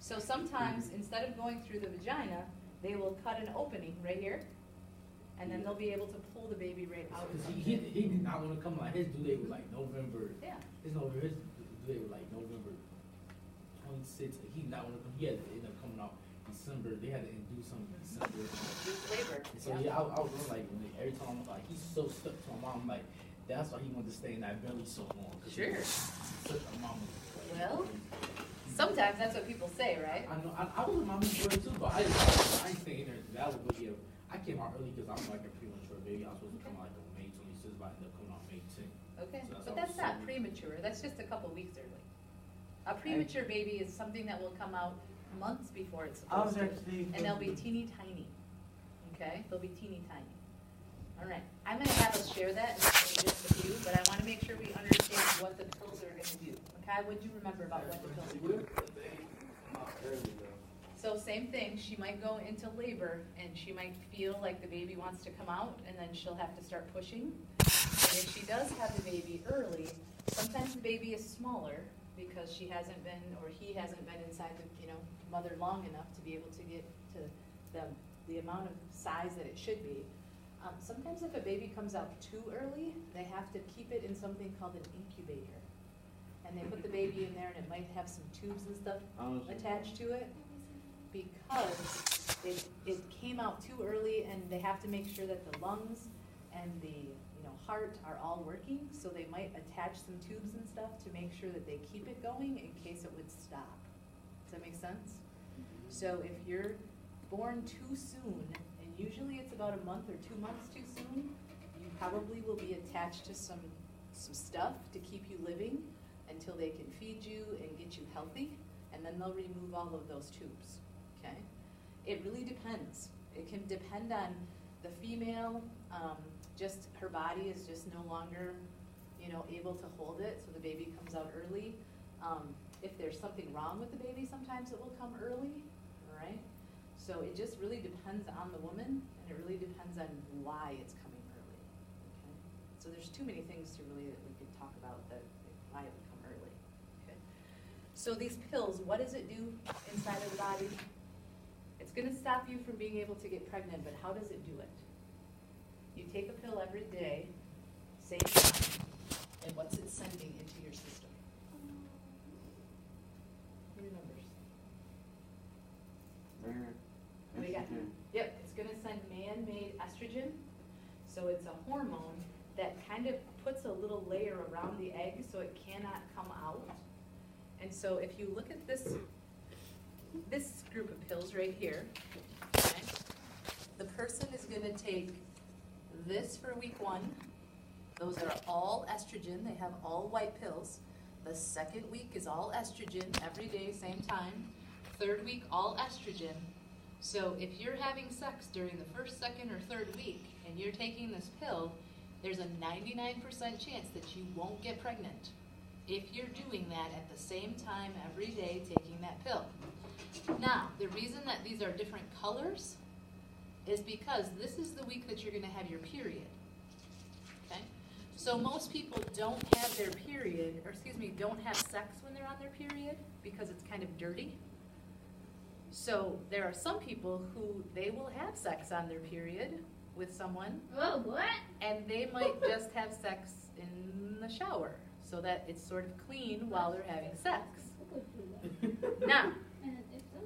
So sometimes, instead of going through the vagina, they will cut an opening right here, and then they'll be able to pull the baby right out. Because he did not want to come out. His due date was like November. Yeah. His due date was like November 26th. He did not want to come. He had to end up coming out December. They had to do something in December. Labor. So yeah, I was like, every time like he's so stuck to my mom, like that's why he wanted to stay in that belly so long. Sure. Such a mama. Well, sometimes that's what people say, right? I know. I was a mama's boy too, but I ain't staying there. That was what I came out early because I'm like a premature baby. I was supposed to come out like on May 26th, but I ended up coming out May 10th. Okay, So but that's not premature. That's just a couple weeks early. A premature baby is something that will come out months before it's supposed to, and they'll be teeny tiny. Okay, they'll be teeny tiny. All right, I'm going to have us share that in just a few, but I want to make sure we understand what the pills are going to do. Okay, what do you remember about what the pills are do? So same thing, she might go into labor and she might feel like the baby wants to come out, and then she'll have to start pushing. And if she does have the baby early, sometimes the baby is smaller because she hasn't been, or he hasn't been inside the mother long enough to be able to get to the amount of size that it should be. Sometimes if a baby comes out too early, they have to keep it in something called an incubator. And they put the baby in there, and it might have some tubes and stuff attached to it because it came out too early, and they have to make sure that the lungs and the heart are all working, so they might attach some tubes and stuff to make sure that they keep it going in case it would stop. Does that make sense? So if you're born too soon, and usually it's about a month or 2 months too soon, you probably will be attached to some stuff to keep you living until they can feed you and get you healthy, and then they'll remove all of those tubes, okay? It really depends. It can depend on the female, just her body is just no longer, able to hold it, so the baby comes out early. If there's something wrong with the baby, sometimes it will come early, all right? So it just really depends on the woman, and it really depends on why it's coming early, okay? So there's too many things that we could talk about why it would come early, okay? So these pills, what does it do inside of the body? It's going to stop you from being able to get pregnant, but how does it do it? You take a pill every day, same time, and what's it sending into your system? Your numbers. What do you got? Yep, it's going to send man-made estrogen. So it's a hormone that kind of puts a little layer around the egg so it cannot come out. And so if you look at this group of pills right here, okay, the person is going to take this for week 1. Those are all estrogen. They have all white pills. The second week is all estrogen, every day, same time. Third week, all estrogen. So if you're having sex during the first, second, or third week, and you're taking this pill, there's a 99% chance that you won't get pregnant if you're doing that at the same time every day, taking that pill. Now, the reason that these are different colors is because this is the week that you're going to have your period. Okay? So most people don't have their period, don't have sex when they're on their period because it's kind of dirty. So there are some people who they will have sex on their period with someone. Oh, what? And they might just have sex in the shower so that it's sort of clean while they're having sex. Now,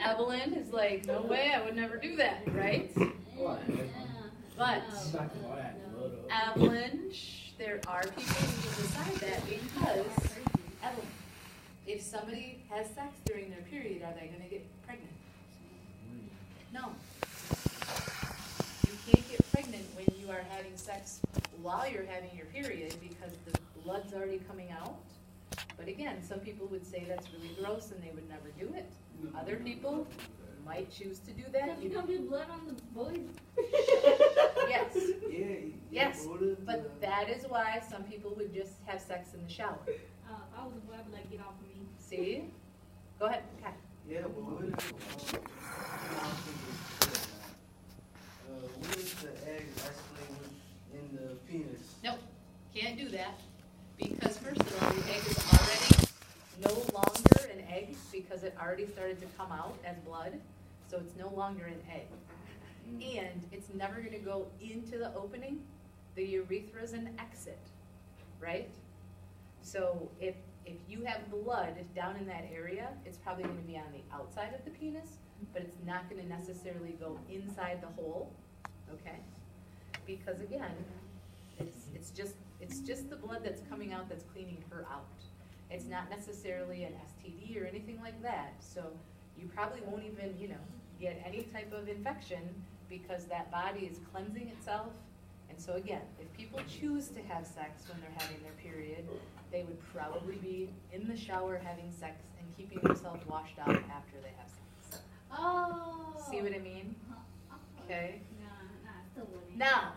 Evelyn is like, no way, I would never do that, right? But Evelyn, there are people who will decide that because, Evelyn, if somebody has sex during their period, are they going to get pregnant? No. You can't get pregnant when you are having sex while you're having your period because the blood's already coming out. But again, some people would say that's really gross and they would never do it. Other people might choose to do that. You don't get blood on the boys. Yes. Yes. But that is why some people would just have sex in the shower. If I was a boy, I would like get off of me. See? Go ahead, Kai. Yeah, but what if the egg actually in the penis? Nope, can't do that. Because first of all, your egg is already no longer an egg because it already started to come out as blood, so it's no longer an egg. And it's never gonna go into the opening. The urethra is an exit, right? So if you have blood down in that area, it's probably gonna be on the outside of the penis, but it's not gonna necessarily go inside the hole, okay? Because again, it's just the blood that's coming out that's cleaning her out. It's not necessarily an STD or anything like that, so you probably won't even, get any type of infection because that body is cleansing itself. And so again, if people choose to have sex when they're having their period, they would probably be in the shower having sex and keeping themselves washed out after they have sex. Oh. See what I mean? Okay. Nah, still wouldn't. Now,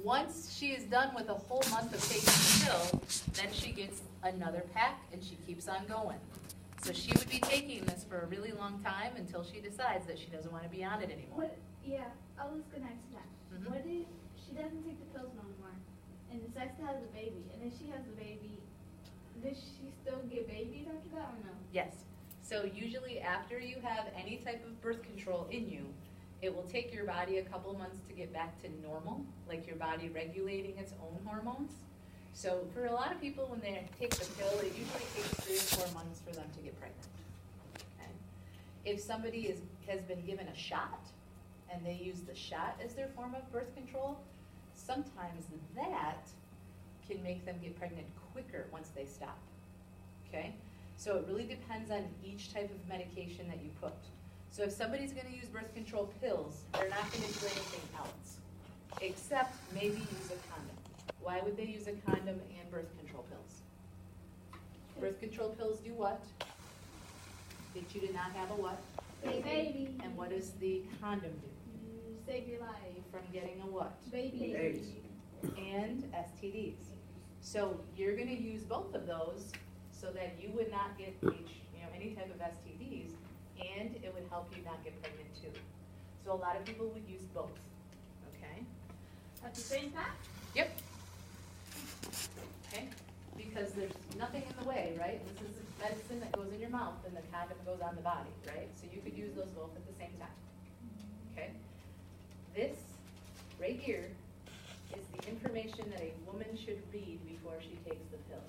once she is done with a whole month of taking the pill, then she gets another pack and she keeps on going. So she would be taking this for a really long time until she decides that she doesn't want to be on it anymore. What? Yeah, I was gonna ask that. Mhm. What if she doesn't take the pills no more and decides to have the baby, and then she has the baby? Does she still get babies after that or no? Yes. So usually after you have any type of birth control in you, it will take your body a couple months to get back to normal, like your body regulating its own hormones. So for a lot of people, when they take the pill, it usually takes 3 or 4 months for them to get pregnant. Okay? If somebody has been given a shot, and they use the shot as their form of birth control, sometimes that can make them get pregnant quicker once they stop. Okay? So it really depends on each type of medication that you put. So if somebody's going to use birth control pills, they're not going to do anything else, except maybe use a condom. Why would they use a condom and birth control pills? Birth control pills do what? Get you to not have a what? Baby. And what does the condom do? Save your life. From getting a what? Baby. AIDS. And STDs. So you're going to use both of those so that you would not get any type of STDs, and it would help you not get pregnant too. So a lot of people would use both. Okay? At the same time? Yep. Okay? Because there's nothing in the way, right? This is medicine that goes in your mouth and the condom goes on the body, right? So you could use those both at the same time. Okay? This right here is the information that a woman should read before she takes the pill.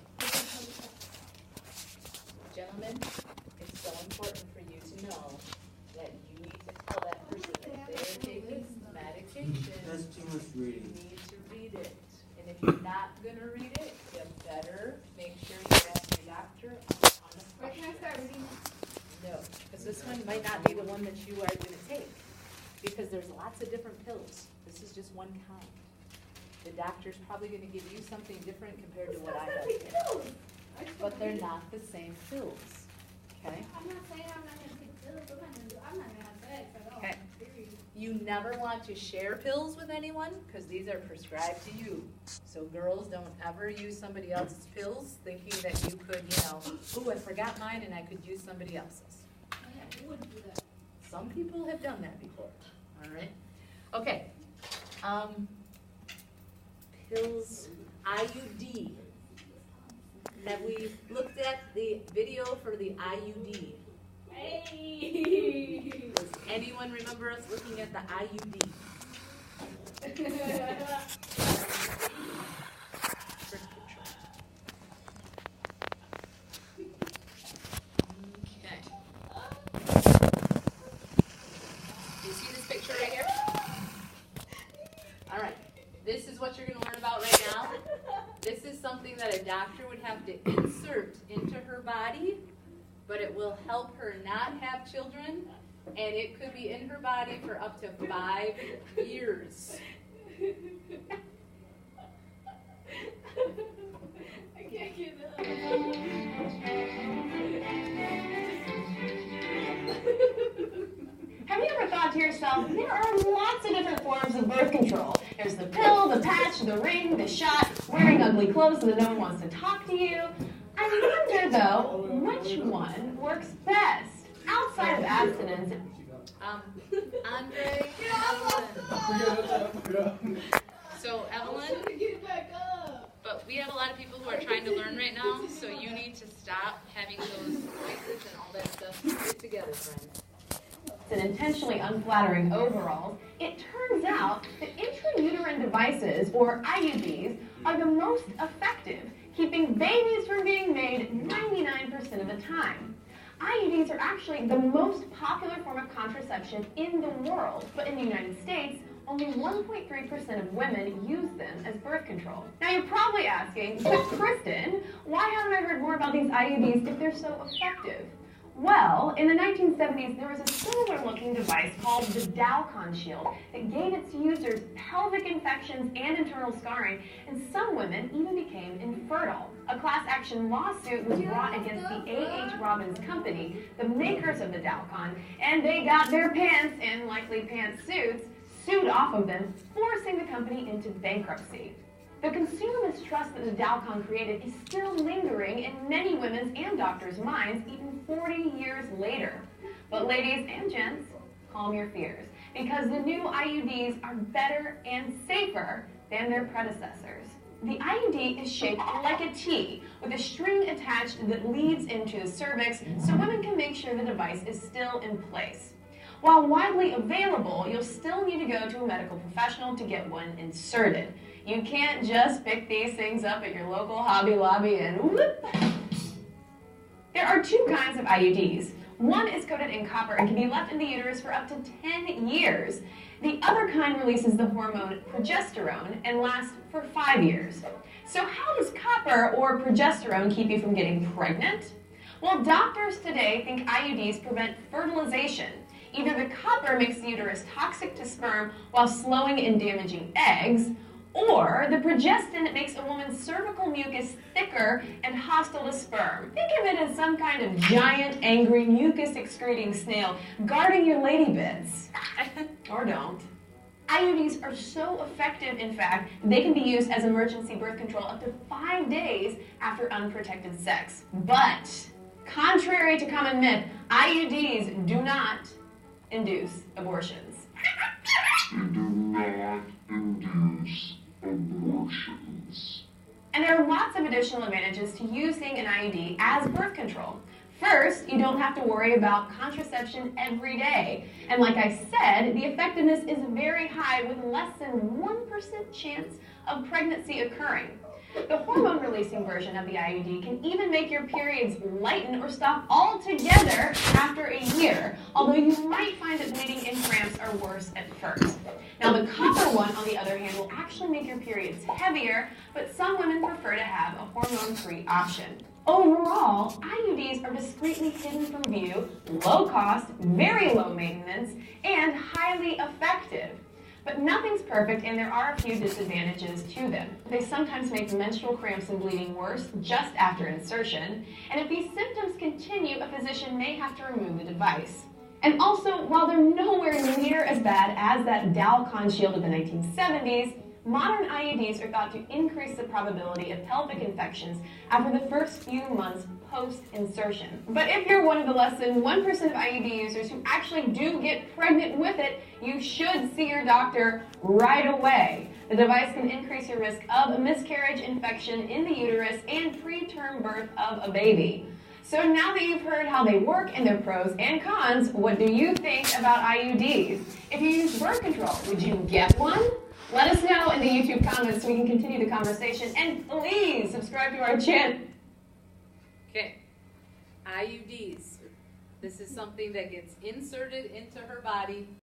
Gentlemen, it's so important for you to know that you need to tell that person that they're taking medication. That's too much You reading. need to read it. And if you're not gonna read it, you better make sure you ask your doctor on the Where can I start reading? No, because this one might not be the one that you are gonna take, because there's lots of different pills. This is just one kind. The doctor's probably gonna give you something different compared to what I have here. But they're not the same pills, okay? I'm not saying I'm not gonna take pills. I'm not gonna have sex at all. Okay. Period. You never want to share pills with anyone, because these are prescribed to you. So girls, don't ever use somebody else's pills thinking that you could, ooh, I forgot mine and I could use somebody else's. Yeah, you wouldn't do that. Some people have done that before, all right? Okay. Pills, IUD. Have we looked at the video for the IUD? Hey! Does anyone remember us looking at the IUD? Birth control. Okay. Do you see this picture right here? All right. This is what you're going to learn about right now. This is something that a doctor would have to insert into her body, but it will help her not have children, and it could be in her body for up to 5 years. I can't get up. Have you ever thought to yourself, there are lots of different forms of birth control. There's the pill, the patch, the ring, the shot, wearing ugly clothes so that no one wants to talk to you. I wonder, though, which one works best outside of abstinence? Andre, Evelyn. So, Evelyn, Get back up. but we have a lot of people who are trying to learn right now, so you need to stop having those voices and all that stuff together, friend. And intentionally unflattering overalls, it turns out that intrauterine devices, or IUDs, are the most effective, keeping babies from being made 99% of the time. IUDs are actually the most popular form of contraception in the world, but in the United States, only 1.3% of women use them as birth control. Now you're probably asking, but Kristen, why haven't I heard more about these IUDs if they're so effective? Well, in the 1970s, there was a similar-looking device called the Stalking shield that gave its users pelvic infections and internal scarring, and some women even became infertile. A class action lawsuit was brought against the A.H. Robbins Company, the makers of the Stalking, and they got their pants, in likely pantsuits, sued off of them, forcing the company into bankruptcy. The consumer mistrust that the Stalking created is still lingering in many women's and doctors' minds even 40 years later. But ladies and gents, calm your fears, because the new IUDs are better and safer than their predecessors. The IUD is shaped like a T, with a string attached that leads into the cervix, so women can make sure the device is still in place. While widely available, you'll still need to go to a medical professional to get one inserted. You can't just pick these things up at your local Hobby Lobby and whoop. There are two kinds of IUDs. One is coated in copper and can be left in the uterus for up to 10 years. The other kind releases the hormone progesterone and lasts for 5 years. So how does copper or progesterone keep you from getting pregnant? Well, doctors today think IUDs prevent fertilization. Either the copper makes the uterus toxic to sperm while slowing and damaging eggs, or the progestin makes a woman's cervical mucus thicker and hostile to sperm. Think of it as some kind of giant, angry, mucus-excreting snail guarding your lady bits. Or don't. IUDs are so effective, in fact, they can be used as emergency birth control up to 5 days after unprotected sex. But, contrary to common myth, IUDs do not induce abortions. They do not induce abortions. And there are lots of additional advantages to using an IUD as birth control. First, you don't have to worry about contraception every day. And like I said, the effectiveness is very high with less than 1% chance of pregnancy occurring. The hormone-releasing version of the IUD can even make your periods lighten or stop altogether after a year, although you might find that bleeding and cramps are worse at first. Now, the copper one, on the other hand, will actually make your periods heavier, but some women prefer to have a hormone-free option. Overall, IUDs are discreetly hidden from view, low cost, very low maintenance, and highly effective. But nothing's perfect, and there are a few disadvantages to them. They sometimes make menstrual cramps and bleeding worse just after insertion, and if these symptoms continue, a physician may have to remove the device. And also, while they're nowhere near as bad as that Stalking shield of the 1970s, modern IUDs are thought to increase the probability of pelvic infections after the first few months post-insertion. But if you're one of the less than 1% of IUD users who actually do get pregnant with it, you should see your doctor right away. The device can increase your risk of a miscarriage, infection in the uterus, and preterm birth of a baby. So now that you've heard how they work and their pros and cons, what do you think about IUDs? If you use birth control, would you get one? Let us know in the YouTube comments so we can continue the conversation. And please subscribe to our channel. Okay, IUDs. This is something that gets inserted into her body